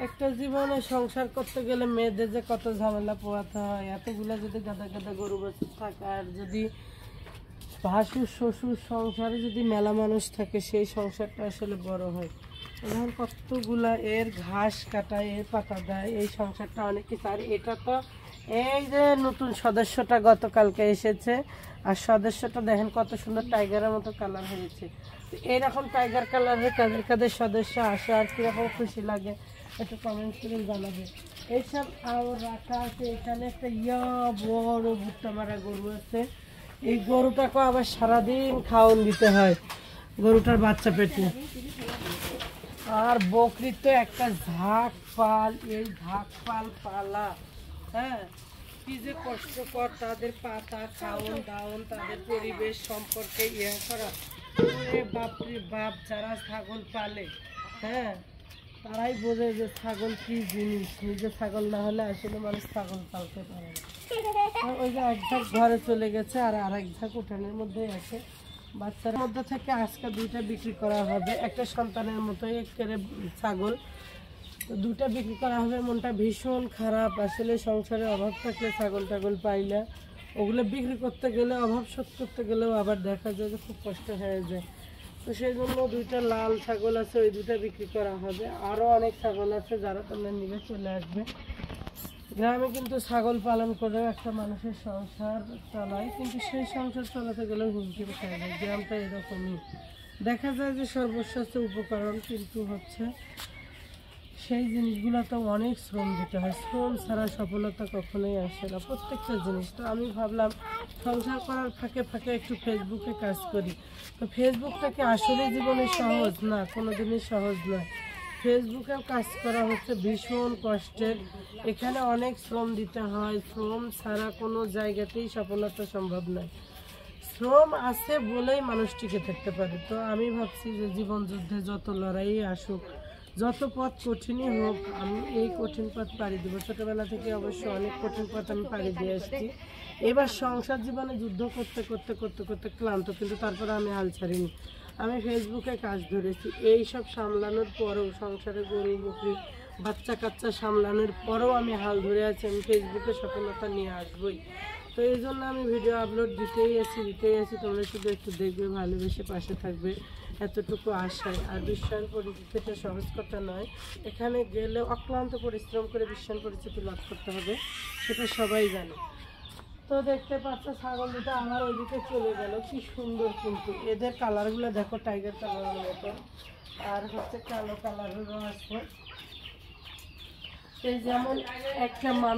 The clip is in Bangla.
একটা জীবনে সংসার করতে গেলে মেয়েদের যে কত ঝামেলা পোহাতে হয়, এতগুলা যদি গাদা গাদা গরু বাছুর থাকে, আর যদি ভাসুর শ্বশুর সংসারে যদি মেলা মানুষ থাকে, সেই সংসারটা আসলে বড় হয়। এখন কতগুলা এর ঘাস কাটায়, এর পাতা দেয়, এই সংসারটা অনেক কিছু। আর এটা তো এই যে নতুন সদস্যটা গতকালকে এসেছে, আর সদস্যটা দেখেন কত সুন্দর টাইগারের মতো কালার হয়েছে। এইরকম টাইগার কালারের কাদের কাদের সদস্য আসে আর কীরকম খুশি লাগে একটু কমেন্ট করে জানাবে। এইসব আবার রাখা আছে। এখানে একটা বড় ভুট্টা মারা গরু আছে। এই গরুটাকে আবার সারাদিন খাওয়ান দিতে হয় গরুটার বাচ্চা পেটে। আর বকরির তো একটা ঝাঁক পাল, এই ঝাঁক পাল পালা, হ্যাঁ, কি যে কষ্টকর। তাদের পাতা খাওয়ান দাওয়ান, তাদের পরিবেশ সম্পর্কে ইয়ে করা, বাপরে বাপ। যারা ছাগল পালে, হ্যাঁ, তারাই বোঝে যে ছাগল কি জিনিস। নিজে ছাগল না হলে আসলে মানুষ ছাগল পালতে পারে না। ওই যে এক ঝাঁক ঘরে চলে গেছে, আর আরেক ঝাঁক উঠানের মধ্যেই আছে। বাচ্চার মধ্যে থেকে আজকে দুইটা বিক্রি করা হবে, একটা সন্তানের মতোই একেবারে ছাগল, তো দুটা বিক্রি করা হবে। মনটা ভীষণ খারাপ আসলে। সংসারে অভাব থাকলে ছাগল টাগল পাইলে ওগুলো বিক্রি করতে গেলে, অভাব শোধ করতে গেলেও আবার দেখা যায় যে খুব কষ্ট হয়ে যায়। তো সেই জন্য দুইটা লাল ছাগল আছে, ওই দুটা বিক্রি করা হবে। আরও অনেক ছাগল আছে, যারা তোমরা নিবে চলে আসবে। গ্রামে কিন্তু ছাগল পালন করেও একটা মানুষের সংসার চালায়, কিন্তু সেই সংসার চালাতে গেলেও হুমকির খায় যায়। গ্রামটা এরকমই দেখা যায় যে সর্বস্ব উপকরণ, কিন্তু হচ্ছে সেই জিনিসগুলো তো অনেক শ্রম দিতে হয়। শ্রম ছাড়া সফলতা কখনোই আসে না প্রত্যেকটা জিনিস। তো আমি ভাবলাম সংসার করার ফাঁকে ফাঁকে একটু ফেসবুকে কাজ করি। তো ফেসবুকটাকে আসলে জীবনে সহজ না, কোনো দিনই সহজ নয়। ফেসবুকেও কাজ করা হচ্ছে ভীষণ কষ্টের। এখানে অনেক শ্রম দিতে হয়। শ্রম ছাড়া কোনো জায়গাতেই সফলতা সম্ভব নয়। শ্রম আছে বলেই মানুষ টিকে থাকতে পারে। তো আমি ভাবছি যে জীবন যুদ্ধে যত লড়াই আসুক, যত পথ কঠিনই হোক, আমি এই কঠিন পথ পাড়ি দেবো। ছোটোবেলা থেকে অবশ্য অনেক কঠিন পথ আমি পাড়ি দিয়ে আসছি। এবার সংসার জীবনে যুদ্ধ করতে করতে করতে করতে ক্লান্ত, কিন্তু তারপরে আমি হাল ছাড়িনি। আমি ফেসবুকে কাজ ধরেছি। এই সব সামলানোর পরেও, সংসারে গরু বকরি বাচ্চা কাচ্চা সামলানোর পরেও আমি হাল ধরে আছি। আমি ফেসবুকে সফলতা নিয়ে আসবই। তো এই জন্য আমি ভিডিও আপলোড দিতেই আছি। তোমরা শুধু একটু দেখবে, ভালোবেসে পাশে থাকবে, এতটুকু আশায়। আর বিশ্বায়ন পরিচিতিটা সহজ কথা নয়। এখানে গেলে অক্লান্ত পরিশ্রম করে বিশ্বায়ন পরিচিতি লাভ করতে হবে, সেটা সবাই জানে। তো দেখতে পাচ্ছ ছাগল দুটো আমার ওইদিকে চলে গেল, কি সুন্দর। কিন্তু এদের কালারগুলো দেখো, টাইগার কালারের মতো, আর হচ্ছে কালো কালারেরও আছে। এই যেমন একটা মানুষ